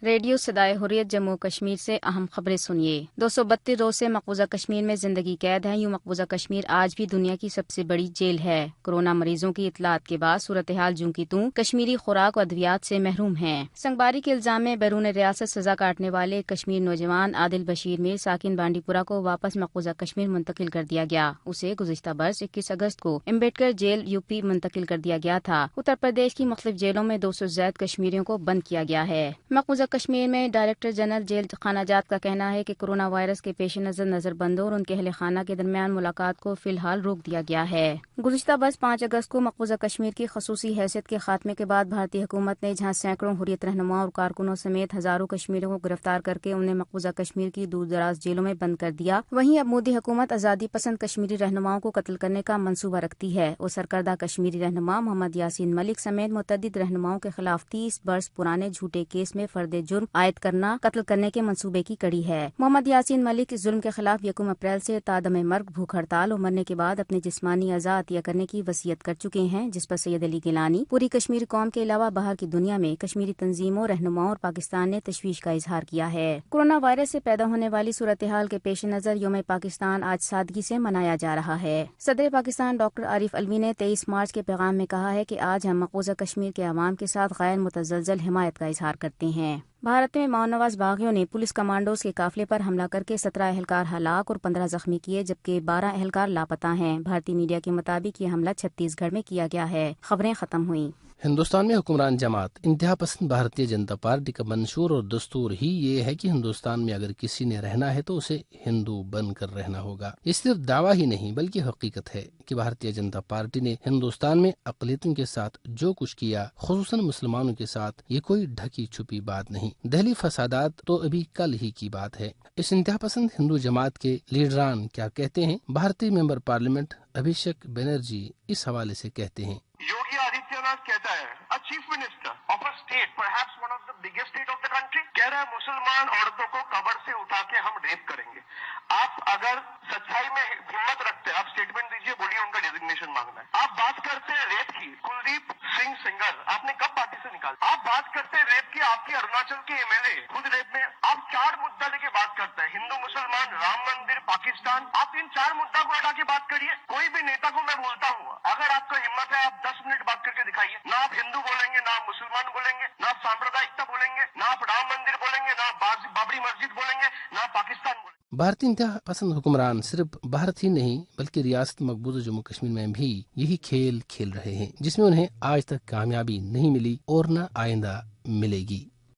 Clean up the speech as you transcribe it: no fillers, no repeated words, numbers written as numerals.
Radio صدائے حریت جموں کشمیر سے اہم خبریں سنیے۔ 232 روز سے مقبوضہ کشمیر میں زندگی قید ہے۔ یوں مقبوضہ کشمیر آج بھی دنیا کی سب سے بڑی جیل ہے۔ کورونا مریضوں کی اطلاعات کے بعد صورتحال جوں کی توں کشمیری خوراک و ادویات سے محروم ہیں۔ سنگباری کے الزام میں بیرون ریاست سزا کاٹنے والے کشمیر نوجوان عادل بشیر میر ساکن بانڈی پورہ کو واپس مقبوضہ کشمیر منتقل کر دیا گیا۔ اسے گزشتہ برس 21 اگست کو امبیڈکر جیل یوپی منتقل کر دیا گیا تھا۔ اتر پردیش کی مختلف جیلوں میں 200 سے زائد کشمیریوں کو بند کیا گیا ہے۔ مقبوضہ کشمیر میں ڈائریکٹر جنرل جیل خانہ جات کا کہنا ہے کہ کورونا وائرس کے پیش نظر نظر بندوں اور ان کے اہل خانہ کے درمیان ملاقات کو فی الحال روک دیا گیا ہے۔ گزشتہ برس 5 اگست کو مقبوضہ کشمیر کی خصوصی حیثیت کے خاتمے کے بعد بھارتی حکومت نے جہاں سینکڑوں حریت رہنماؤں اور کارکنوں سمیت ہزاروں کشمیریوں کو گرفتار کر کے انہیں مقبوضہ کشمیر کی دور دراز جیلوں میں بند کر دیا، وہیں اب مودی حکومت آزادی پسند کشمیری رہنماؤں کو قتل کرنے کا منصوبہ رکھتی ہے اور سرکردہ کشمیری رہنما محمد یاسین ملک سمیت متعدد رہنماؤں کے خلاف 30 برس پرانے جھوٹے کیس میں فرد جرم عائد کرنا قتل کرنے کے منصوبے کی کڑی ہے۔ محمد یاسین ملک اس ظلم کے خلاف 1 اپریل سے تا دم مرگ بھوک ہڑتال اور مرنے کے بعد اپنے جسمانی اعضاء عطیہ کرنے کی وصیت کر چکے ہیں، جس پر سید علی گیلانی پوری کشمیری قوم کے علاوہ باہر کی دنیا میں کشمیری تنظیموں، رہنماؤں اور پاکستان نے تشویش کا اظہار کیا ہے۔ کورونا وائرس سے پیدا ہونے والی صورتحال کے پیش نظر یوم پاکستان آج سادگی سے منایا جا رہا ہے۔ صدر پاکستان ڈاکٹر عارف علوی نے 23 مارچ کے پیغام میں کہا ہے کہ آج ہم مقبوضہ کشمیر کے عوام کے ساتھ غیر متزلزل حمایت کا اظہار کرتے ہیں۔ بھارت میں ماونواز باغیوں نے پولیس کمانڈوز کے قافلے پر حملہ کر کے 17 اہلکار ہلاک اور 15 زخمی کیے، جبکہ 12 اہلکار لاپتہ ہیں۔ بھارتی میڈیا کے مطابق یہ حملہ چھتیس گڑھ میں کیا گیا ہے۔ خبریں ختم ہوئیں۔ ہندوستان میں حکمران جماعت انتہا پسند بھارتیہ جنتا پارٹی کا منشور اور دستور ہی یہ ہے کہ ہندوستان میں اگر کسی نے رہنا ہے تو اسے ہندو بن کر رہنا ہوگا۔ یہ صرف دعویٰ ہی نہیں بلکہ حقیقت ہے کہ بھارتیہ جنتا پارٹی نے ہندوستان میں اقلیتوں کے ساتھ جو کچھ کیا، خصوصاً مسلمانوں کے ساتھ، یہ کوئی ڈھکی چھپی بات نہیں۔ دہلی فسادات تو ابھی کل ہی کی بات ہے۔ اس انتہا پسند ہندو جماعت کے لیڈران کیا کہتے ہیں؟ بھارتی ممبر پارلیمنٹ ابھیشیک بنرجی اس حوالے سے کہتے ہیں: یوگی آدتیہ ناتھ کہتا ہے، chief minister of a state perhaps one of the biggest state of the country, کہہ رہا ہے مسلمان عورتوں کو قبر سے اٹھا کے ہم ریپ کریں گے۔ آپ اگر سچائی میں ہمت رکھتے ہیں، آپ اسٹیٹمنٹ دیجیے، بولیے ان کا ڈیزگنیشن مانگنا ہے۔ آپ بات کرتے ہیں ریپ کی، کلدیپ سنگھ سینگر آپ نے کب پارٹی سے نکالا؟ آپ بات کرتے ہیں ریپ کی، آپ کی اروناچل کے MLA خود ریپ میں۔ آپ 4 مدعا لے کے بات کرتے ہیں، ہندو، مسلمان، رام مندر، پاکستان۔ آپ ان 4 مدعا کو ہٹا کے بات کریے۔ کوئی بھی نیتا کو میں بولتا ہوں، اگر آپ کا ہمت ہے آپ 10 منٹ بات کر کے دکھائیے۔ نہ آپ ہندو بولیں گے، نہ آپ مسلمان بولیں گے، نہ آپ سامپردائکتا بولیں گے، نہ آپ رام مندر بولیں گے، نہ آپ بابری مسجد بولیں گے، نہ آپ پاکستان بولیں گے۔ بھارتی انتہا پسند حکمران صرف بھارت ہی نہیں بلکہ ریاست مقبوضہ جموں کشمیر میں بھی یہی کھیل کھیل رہے ہیں، جس میں انہیں آج تک کامیابی نہیں ملی اور نہ آئندہ ملے گی۔